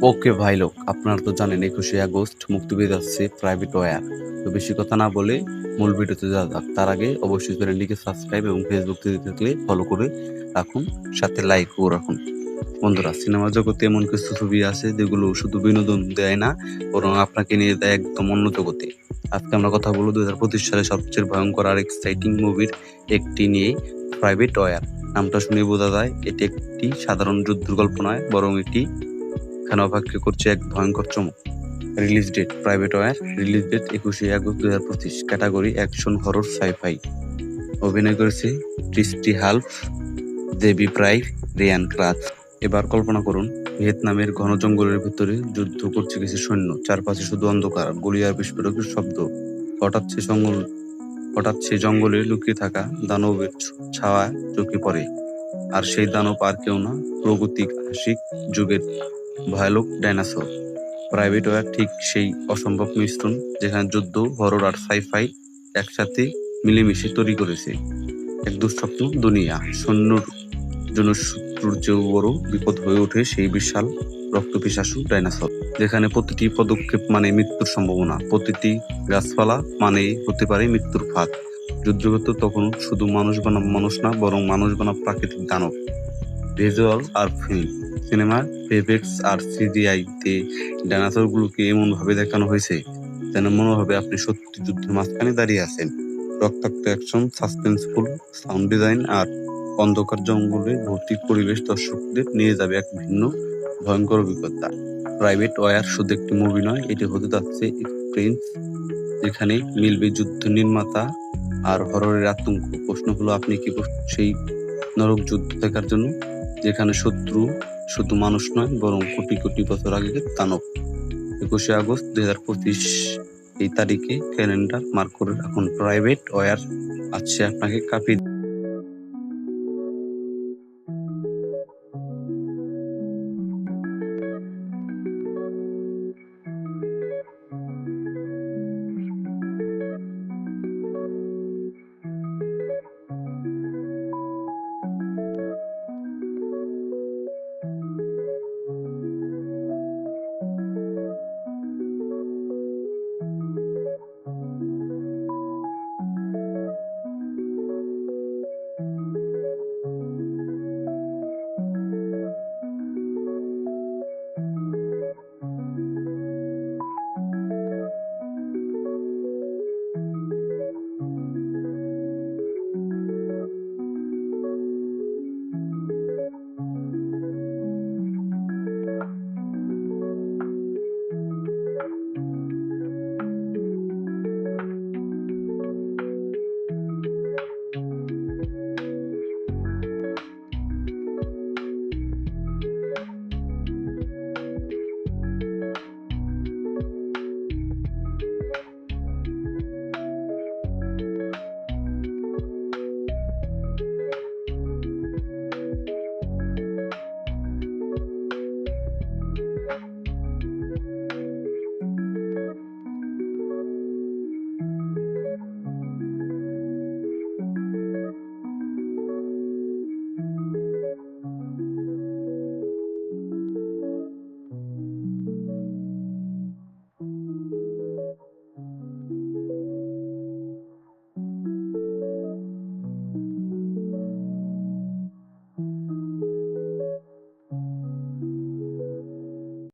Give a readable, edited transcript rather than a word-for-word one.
ওকে ভাই লোক, আপনারা তো জানেন 21শে আগস্ট মুক্তি পেয়ে যাচ্ছে প্রাইভেট ওয়্যার। তো বেশি কথা না বলে মূল ভিডিওতে যাওয়া যাক। তার আগে অবশ্যই চ্যানেলটিকে সাবস্ক্রাইব এবং ফেসবুক থেকে থাকলে ফলো করে রাখুন, সাথে লাইকও রাখুন। বন্ধুরা, সিনেমা জগতে এমন কিছু ছবি আছে যেগুলো শুধু বিনোদন দেয় না, বরং আপনাকে নিয়ে দেয় একদম অন্য জগতে। আজকে আমরা কথা বলবো 2025 সালে সবচেয়ে ভয়ঙ্কর আর এক্সাইটিং মুভির একটি নিয়ে, প্রাইভেট ওয়্যার। নামটা শুনে বোঝা যায় এটি একটি সাধারণ যুদ্ধের গল্প নয়, বরং এটি এখানে অপেক্ষা করছে এক ভয়ঙ্কর চমক। Release date: private war. Release date 21শে August 2025। Category: action, horror, sci-fi. অভিনয় করেছে ক্রিস্টি হাল্ফ, দেবি প্রাইভ, রিয়ান ক্রাচ। এবার কল্পনা করুন, ভিয়েতনামের ঘন জঙ্গলের ভিতরে যুদ্ধ করছে কিছু সৈন্য। চারপাশে শুধু অন্ধকার, গুলি আর বিস্ফোরকের শব্দ। হঠাৎ সে জঙ্গলে লুকিয়ে থাকা দানবের ছায়া চোখে পড়ে। আর সেই দানব আর কেউ না, প্রগতিহাসিক যুগের ভয়ানক ডাইনোসর। প্রাইভেট ওয়্যার ঠিক সেই অসম্ভব মিশ্রণ যেখানে যুদ্ধ, হরর আর সাই-ফাই একসাথে মিলেমিশে তৈরি করেছে এক দুঃস্বপ্ন দুনিয়া। সৈন্যর জন্য শত্রুর চেয়েও বড় বিপদ হয়ে ওঠে সেই বিশাল রক্তপিপাসু ডাইনোসর, যেখানে প্রতিটি পদক্ষেপ মানে মৃত্যুর সম্ভাবনা, প্রতিটি গাছপালা মানেই হতে পারে মৃত্যুর ফাঁদ। যুদ্ধক্ষেত্র তখন শুধু মানুষ না, বরং মানুষ বানা প্রাকৃতিক দানব। ভিজুয়াল আর ফিল্ম: সিনেমার ভিএফএক্স আর সিজিআই-তে ডাইনোসরগুলোকে এমনভাবে দেখানো হয়েছে যেন মনে হবে আপনি সত্যি যুদ্ধের মাঝখানে দাঁড়িয়ে আছেন। রক্তাক্ত অ্যাকশন, সাসপেন্সফুল সাউন্ড ডিজাইন আর অন্ধকার জঙ্গলে ভৌতিক পরিবেশ দর্শকদের নিয়ে যাবে এক ভিন্ন ভয়ঙ্কর অভিজ্ঞতা। প্রাইভেট ওয়্যার শুধু একটি মুভি নয়, এটি হতে যাচ্ছে এক্সপেরিয়েন্স যেখানে মিলবে যুদ্ধ নির্মাতা আর হররের আতঙ্ক। প্রশ্ন হলো, আপনি কি সেই নরক যুদ্ধ দেখার জন্য, যেখানে শত্রু শুধু মানুষ নয়, বরং কোটি কোটি বছর আগের দানব? 21শে আগস্ট 2025 এই তারিখে ক্যালেন্ডার মার্ক করে রাখুন। প্রাইভেট ওয়্যার আছে আপনাকে কাঁপিয়ে